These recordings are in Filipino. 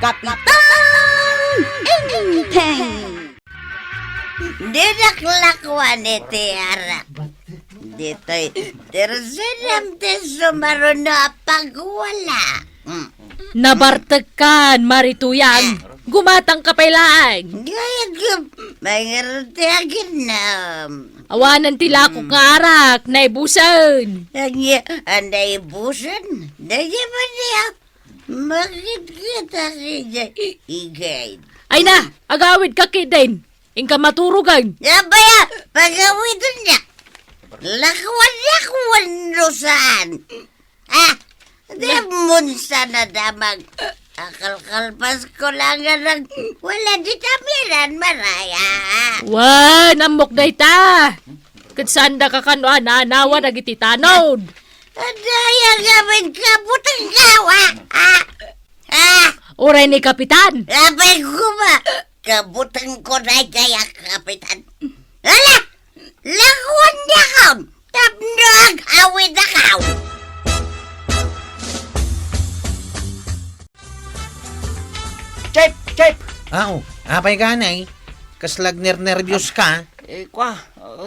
Kapitan Enteng. Dinaklakwan ni Tiara. Dito'y tersenam te sumaruno pagwala. Nabartakan, Marituyang. Gumatang kapailaan. Gayag mayroon tiyagin na. Awanan tila ko ngarak, naibusan. Anday busan. Daya ba niya? Bakit kita siya igay? Ay na, agawid ka kidin. Ingka maturugan. Yabaya, pagawin niya. Lakwan niya kung saan. Di munsa na damag. Akal-kalpas ko lang ng wala di tamiran maraya. Wan, amok na ita. Katsanda ka kanuan, naanawa na gititanod. Daya gawin ka butang gawa. Oray ni Kapitan. Abay ko ba? Kabutang ko na kaya kapitan. Ala! Lakwan niya ka! Tapnog awid na ka! Chep! Apay ka na eh. Kaslag nervyos ka.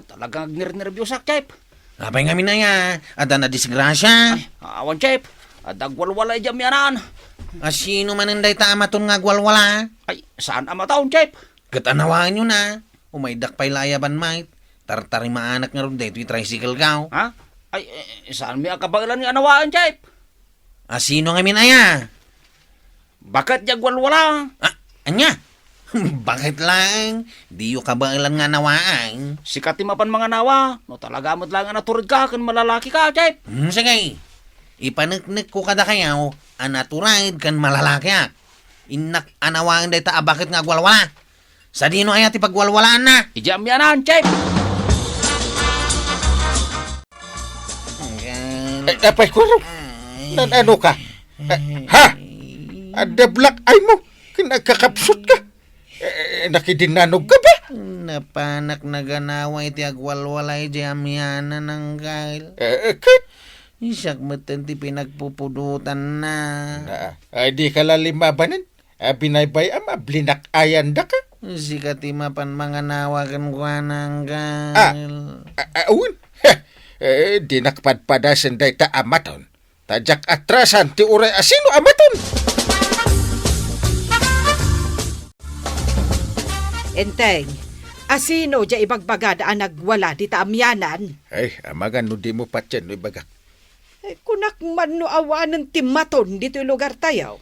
Talagang nervyos ak, Chep. Apay nga minaya. Ada na disgrasya. Awan, Chep. Dagwalwala jam yanan. Sino man ang dayta amaton nga gwalwala? Ay, saan ama taon, Chep? Katanawaan nyo na. Umaydak pa'y layaban mait. Tartari maanak nga ron dayto tricycle ka. Ha? Ay, saan may akabagilan nga anawaan, Chep? Sino nga minaya? Bakit jagwalwala? Anya? Bakit lang? Di yung kabailan nga nawaan. Sikat mapan mga nawa. No talaga mo't lang naturod ka kan malalaki ka, Chep. Sige. Ipanagnik ko kada kayaw, anaturaid kan malalaki ak. Inak anawaan day ta bakit nga gwalwala. Sa dino ay ati pagwalwalaan na. Ijam yanan, Chep. Apay ko ano ka? Ha? Ada black eye mo. Kinagkakapsot ka. Nakidinanog ka ba? Napanak na ganawa iti agwalwalay di amyana ng gail. Kit? Isak matenti pinagpupudutan na. Ay di ka lalimabanan. Binaybay ama, blinak ayan da ka. Sikati mapan mga nawagan ko ng gail. Awin. Di nakpadpadasan day ta amaton. Tajak atrasan ti uray asino amaton. Enteng, asino dya ibagbagada ang nagwala di taamyanan? Ay, amagan no di mo patyan no ibaga. Kunak man no awanan timaton dito lugar tayo.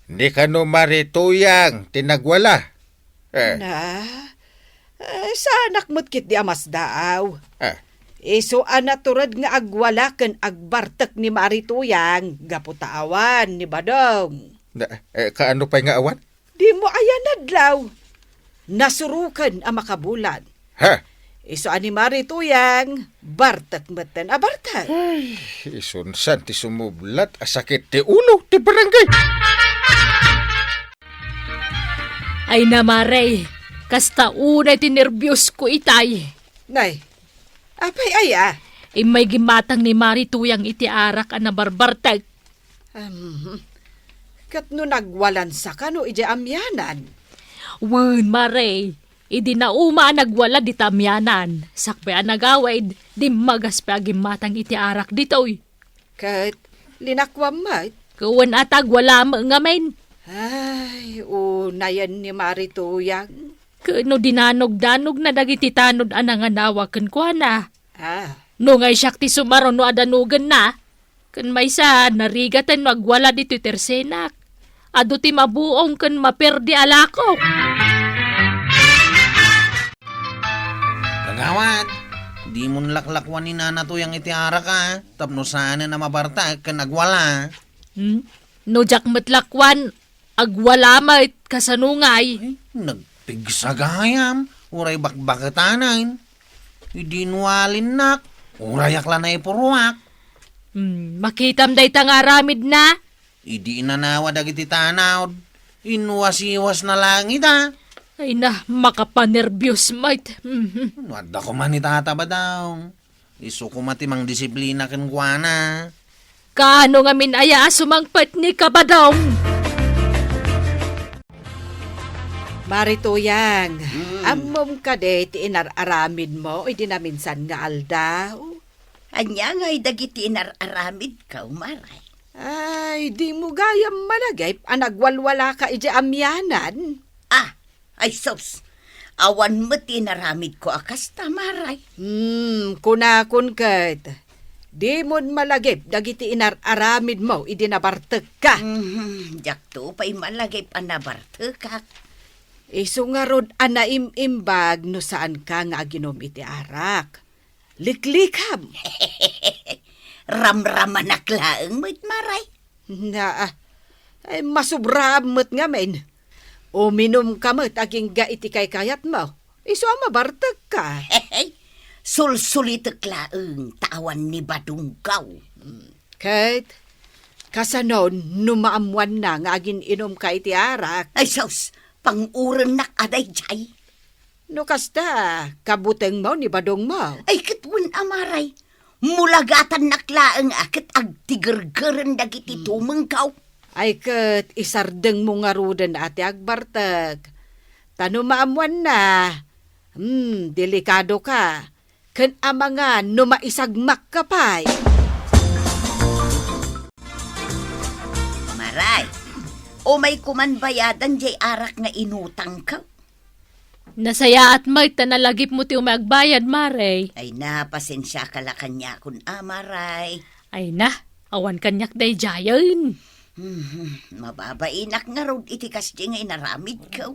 Ni ka no marituyang tinagwala. Sa anak mo't kit di amas daaw. Iso anaturad nga agwala ken agbartek ni Marituyang gaputaawan ni Badong. Kaano pa'y nga awan? Di mo ayan adlaw. Nasurukan ang makabulan. Ha? Iso ani Marituyang bartek meten abartek. Ay, isunsan ti sumublat asakit ti ulo ti barangay. Ay namaray, kasta unay tinervyos ko itay. Nay, apay aya? May gimatang ni Marituyang iti arak ang nabarbartag. Kat no nagwalan sa kano ije amyanan. Wen, Maray, idi na uma nagwala di tamyanan. Sakpe ang nagawid, di magas pa gimatang iti arak ditoy. Kat linakwam mat. Kawan atag wala mo nga men. Ay, unayan ni Marituyang. Kano dinanog-danog na dagiti tanod anang anawakan ko na. No ngay siyak ti sumaro no adanugan na. Kan may sa narigatan magwala dito tersenak. Ado ti mabuong kan maperdi alako. Kagawad, di mo nalaklakwan ni Nanatuyang iti arak ka. Tapno sana na mabarta kan nagwala. No jak matlakwan, agwala mat kasanungay. Nagpigsagayam, uray bakbakatanan. Idinwalin nak, uray akla na ipuruak. Makitam day tangaramid na. Idi inanawa dagiti tanawd. Inwas-iwas na langit ha. Ay na, makapanervyos mate. Wadda ko man itataba daw. Isu ko matimang disiplina kan kuana. Kaano nga min aya sumangpat ni Kabadong? Marituyang, amom ka de ti inararamid mo, di na minsan nga aldaw. Anya nga'y dagiti inararamid ka, Maray. Ay, di mo gayam malagay, anagwalwala ka iti amyanan. Ay sos, awan mo tinaramid ko akas ta, Maray. Kunakon kat. Di mo malagip, dagiti inararamid mo, idinabartag ka. Jak to pa'y malagay panabartekak. Iso nga rod anaim-imbag no saan ka nga aginom iti arak. Liklikam. Ramraman naklaang mo't, Maray. Ay masubramot nga men. Uminom ka mo't aging ga iti kay kayat mo. Iso ang mabartag ka. Sulsulit klaang tawan ni Badunggaw. Kate, kasanon numaamuan na nga aging inom ka iti arak. Ay sos, panguran nak aday jay. No kasta, kabuteng mo ni badong mo. Ay katwan Amaray. Mulagatan naklaang akit agtigergeren dagiti tumengkaw. Ay kat, isardeng mo nga rudan ati agbartag. Tano maamuan na. Delikado ka. Kan amangan no maisagmak ka pa'y. Maray, o may kumanbayadan jay arak nga inutang ka. Nasaya at may tanalagip mo ti umagbayad, Maray. Ay na, pasensya ka la kanya kun Maray. Ay na, awan kanyak day jayan. Mababainak nga rod itikas di nga inaramid ka.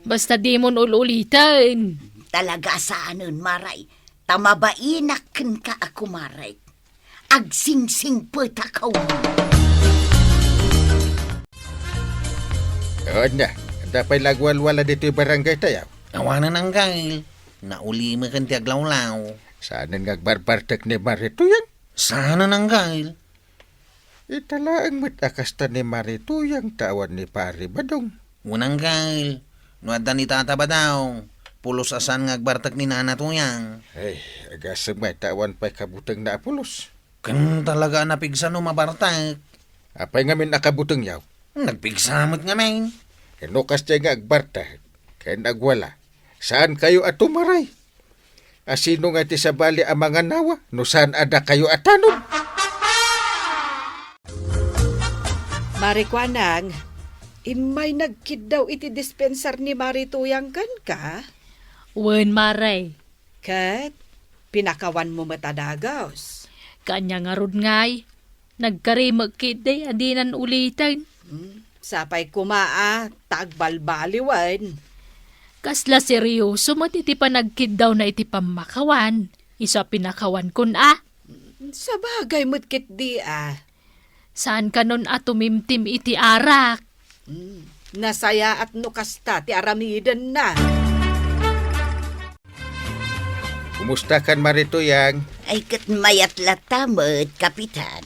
Basta di mo ululitan. Talaga saanon, Maray. Tamabainak ken ka ako, Maray. Agsingsing petakaw. O na, dapat lagwalwala dito yung barangay tayo. Awanan ang gail. Nauli mo kan ti aglawlaw. Saan nga agbarbartek ni Marituyang? Sana nang gail. Italaang matakasta ni Marituyang tawan ni Pari Badong. Unang gail. Nuadda ni tata ba daw? Pulos asan nga agbartak ni Nana Tuyang. Ay, agasang may tawan pa'y kabutang na apulos. Kan talaga napigsa no mabartak. Apay ngamin nakabutang yaw. Nagpigsamot nga main. Kinukas siya nga agbarta. Kaya nagwala. Saan kayo atumaray? Asino nga ti sa bali ang mga nawa? No saan ada kayo atanon? Marikwanang, imay nagkid daw iti dispensar ni Marituyang kan ka? Wen, Maray. Kat, pinakawan mo matadagaws. Kanya nga rod ngay. Nagkarimag kiday, adinan ulitan. Sapay kumaa, tagbalbaliwan. Kasla seryoso mo iti panagkid daw na iti pamakawan. Isa pinakawan kun Sa bagay mo't kit di Saan ka nun atumimtim iti arak? Nasaya at nukasta ti aramidan na. Kumusta kan Marituyang? Ay kat mayat latamad, Kapitan.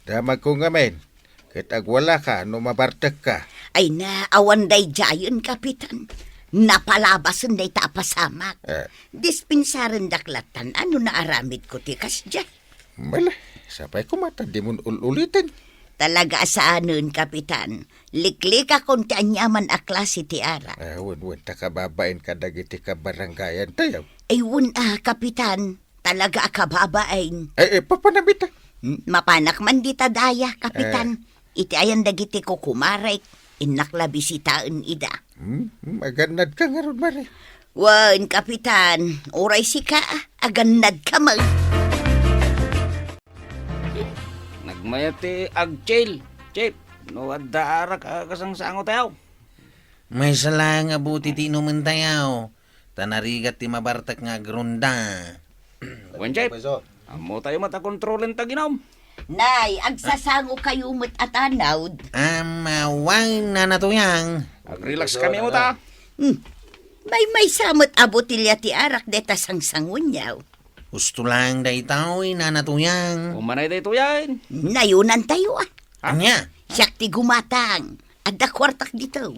Damag ko ngamin. Kitagwala ka no mabartek ka. Ay na, awan day jayon, Kapitan. Napalabasan day tapasamak. Dispensaren daklatan, ano na aramid ko tikas dyan? Mala, sapay kumata, di mo ulitin. Talaga saanon, Kapitan. Liklik akong ti anyaman a klase ti ara. Wen, takababain ka dagiti ka barangayan tayo. Ay Kapitan. Talaga akababain. Papanabita. Mapanak man di tadaya, Kapitan. Iti ayan dagiti ko kumarek. Inaklabisitaan ida. Aganad ka nga ron, Mari. Wan, Kapitan. Oray si ka, aganad ka mag. Nagmayati agchil. Chip, no adda arak kasang sango tayo. May sala nga buti ti inuman tayo. Tanarigat ti mabartak nga grunda. Wen, Chip. Amo tayo matakontrolin taginom. Nay, agsasango kayo mo't atanawd. Amawang Nana Tuyang.Ag-relax kami mo ta. May samot abotilya ti arak deta sang-sangon yaw. Gusto lang da itaw Nana Tuyang. Umanay dito yan. Nayunan tayo Anya? Siyak ti gumatang. Adda kwartak dito.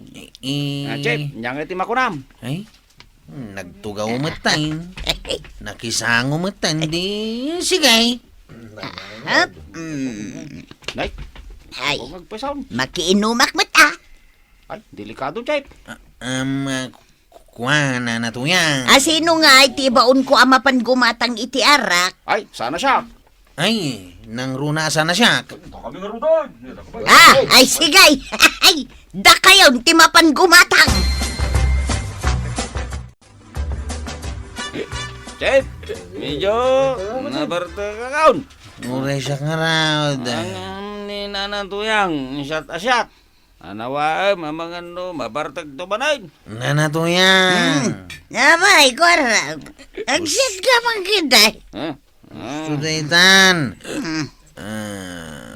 Chip, nyang iti makunam. Ay, nagtugaw matain. Nakisango matan di sigay. Hap? Nay, Ay, huwag magpasaon. makiinumak mata. Ay, delikado, Chip. Kuan, Nanatuyang. Asino nga iti baon ko amapan gumatang iti arak? Ay, sana siya. Ay, nang runa sana siya. Ay sigay! Ay, da kayo ti mapan gumatang! Chef, medyo nabarta ka kaon. Uray siya nga raw. Ang ni Nanatuyang, asyat. Anawa, mamangano, mabartag to banay. Nanatuyang. Abay, kwarag. Agsit ka mang kiday. Sudaitan.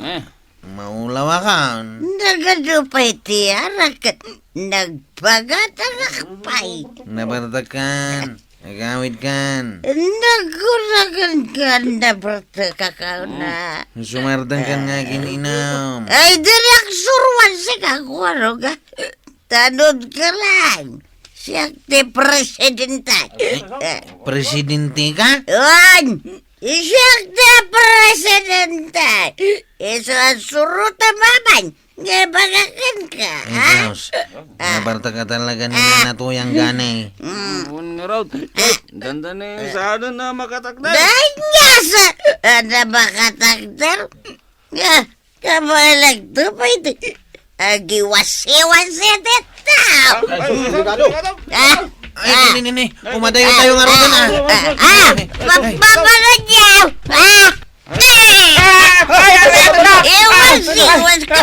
Eh, Maulaw ka. Nagadupay ti arak. Nagpagatarakpay. Nabartakan. Nagawid kan. Naguragan ka na berta na. Sumartan kan nga gininom. Ay, dirak surwan si kakwarog. Tanod ka lang. Siya ti presidenta. Presidente ka? Wan! Siya ti presidenta. Iso ang suruta maman. Nga bagakan ka, ha? Diyos. Nabarta ka talaga ni Nanatuyang ganay. Ang nga raw. Dandan eh, sana na makatakdan. Dahil nga sa ano makatagdar. Nga, kamalag to pa ito. Agiwas-iwas ito tao. Ay, nini. Umadayo tayo nga rin na. Mapapalag niya. Iwas ka.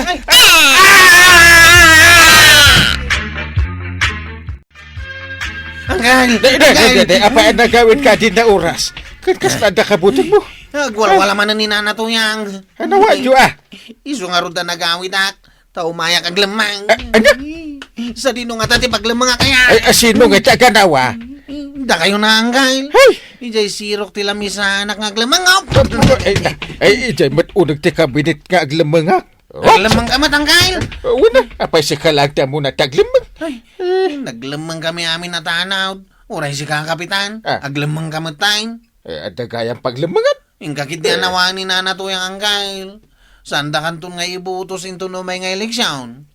Anggal. Dede, apa ang nagawin ka din na oras? Kas na kabutin mo. Wala man na ni Nanatuyang. Ano wadyo Iso nga rin na nagawid ak. Taumayak ag lemang. Ano? Sa dino nga tati paglemang kaya. Ay, asino nga tiyaga nawa? Da kayo na anggal. Hey! Ijay sirok tila misa anak nga aglemang. Ijay matunag ti kabinet nga aglamangak. Aglemang ka matanggal. Una, apay si kalagta mo na taglimang. Naglemang kami amin na tanaw. Uray si kakapitan. Ah. Aglemang kamatayin. Adagayang paglamangan. Yung kakit di anawa ni Nanatuyang anggal. Sanda kanton nga ibutos into no may nga eleksyon.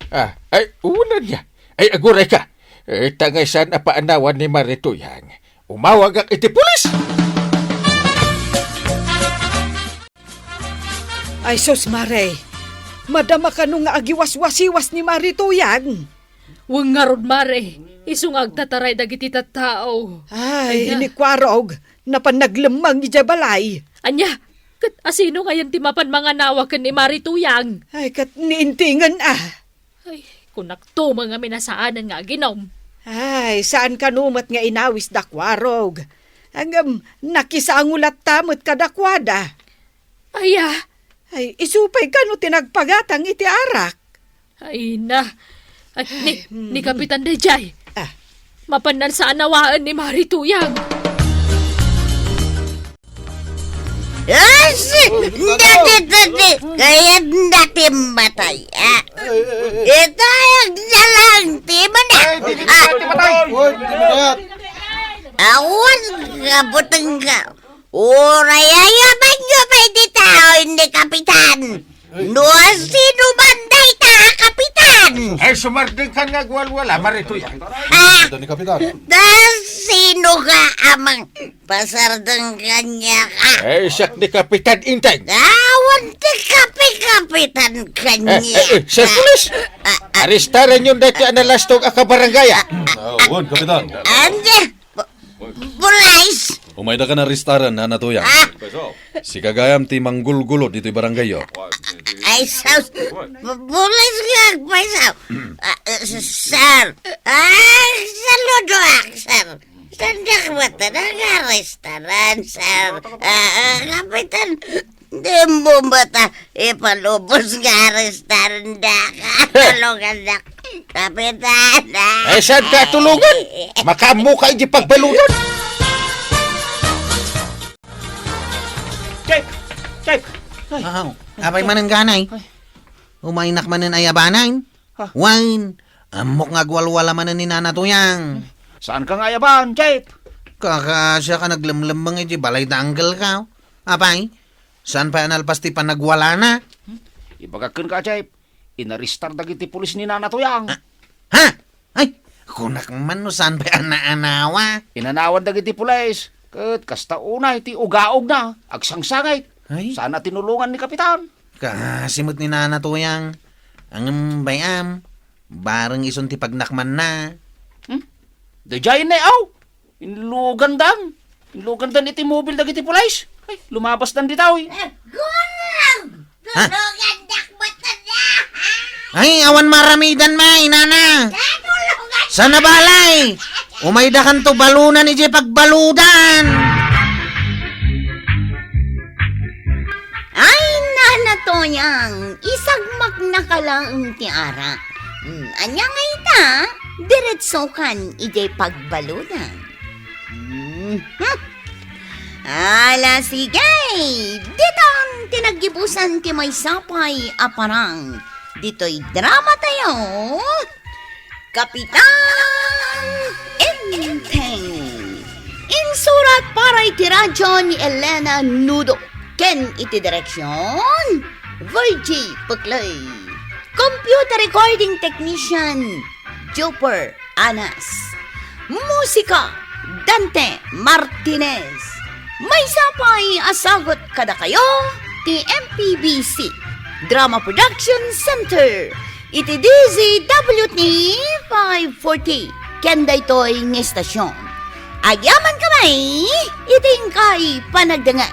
Ay, una niya. Ay, aguray ka. Tangay saan apaanawan ni Marituyang. Umawag ang iti pulis. Ay, sus, Mare. Madama ka nung nga agiwas-wasiwas ni Marituyang. Wang nga rod, Mare. Isong agtataray dagiti tattao. Ay, inikwarog. Napanaglemang ijabalay. Anya, kat asino ngayon timapan mga nawakan ni Marituyang? Ay, kat niintingan Ay, kunak to mga minasaanan nga ginom. Ay, saan ka numat nga inawis dakwarog? Hanggang nakisangulat tamot ka dakwada. Aya, Ay, isupay ka no tinagpagatang iti arak. ay na. At ni Kapitan Dejay, Ah, mapanan sa anawaan ni Marituyang. Dati. Kaya dati matay. Ito yung dalang timan na. Awan kabutang ka. Uray ayaman nyo ba di tao hindi kapitan? Noa sino banday ta kapitan? Ay, sumarding ka nga gwalwala, Marituyang. Dahil sino ka amang pasardang kanya ka? Ay, siyak ni Kapitan Intay. Awan ti kapitan kanya. Sa pulis. Aristaran yun dati analastog akabarangaya. Huwag, Kapitan. Ande, Bulais. Umayda ka na ristaran, Nanatuyang. Si Kagayam ti manggulgulo dito'y barangay. Ay, saus. Bulais ka, paisaw. Sir. Saludo ak, sir. Sandak mata na restaurant, sir. Kapitan, di mo bata ipalubos nga restaurant da ka. Tulungan na. Kapitan. Ay, saan ka tulungan? Makamu ka hindi pagbalunan. Chef. Apay manan ganay. Umainak manan ayabanain. Wine. Amok nga gwalwala manan ni Nanatuyang. Saan ka nga yaban, Chef? Kakasya ka naglemlembang iti balay tanggal ka. Apay, saan pa analpas ti panagwala na? Ibagakan ka, Chef. Inaristar dagiti pulis ni Nanatuyang. Ha? Ay, Kunak man no saan ba ana-anawa? Inanawan dagiti pulis. Ket kasta unay ti ugaog na, agsangsangay. Ay. Sana tinulungan ni Kapitan. Kasimot ni Nana Tuyang. Ang bayam, bareng ison ti pagnakman na. Dajay na aw. Inlugan dan iti mobil dagiti pulis. Ay, lumabas dan ditaw. Gulang! Tulungan dakbatan na! Ay, awan maramidan may, Nana. Tulungan! Sana balay. Umayda kan to balunan ni Jay pagbaludan. Ay, Nana Toyang, isagmak na ka lang ti ara. Anya nga ita, diretso kan ijay pagbaludan. Ala, sige. Ditang tinagibusan ti may sapay aparang. Dito'y drama tayo. Kapitan Enteng. Insurat para iti radyo ni Elena Nudo. Ken iti direksyon Virgie Puklay. Computer recording technician Joper Anas. Musika Dante Martinez. May sapay asagot kada kayo ti MPBC Drama Production Center. Iti DZWT 540 Kenda ito'y ng estasyon. Agyaman kamay, iting kay panagdangan.